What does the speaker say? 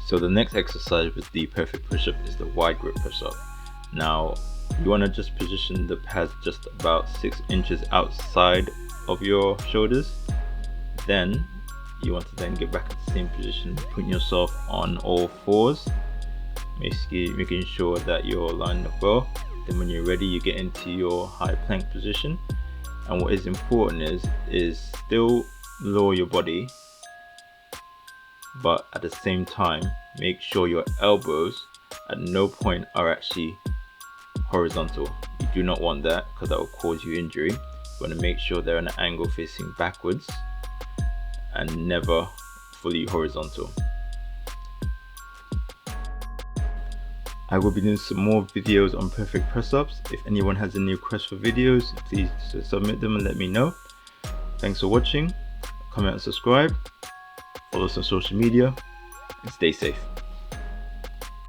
So the next exercise with the perfect push-up is the wide grip push-up. Now you want to just position the pads just about 6 inches outside of your shoulders. Then you want to then get back to the same position, putting yourself on all fours, basically making sure that you're lined up well. Then when you're ready, you get into your high plank position. And what is important is still lower your body, but at the same time make sure your elbows at no point are actually horizontal. You do not want that, because that will cause you injury. You want to make sure they're at an angle facing backwards and never fully horizontal. I will be doing some more videos on perfect press-ups. If anyone has any requests for videos, please submit them and let me know. Thanks for watching. Comment and subscribe. Follow us on social media and stay safe.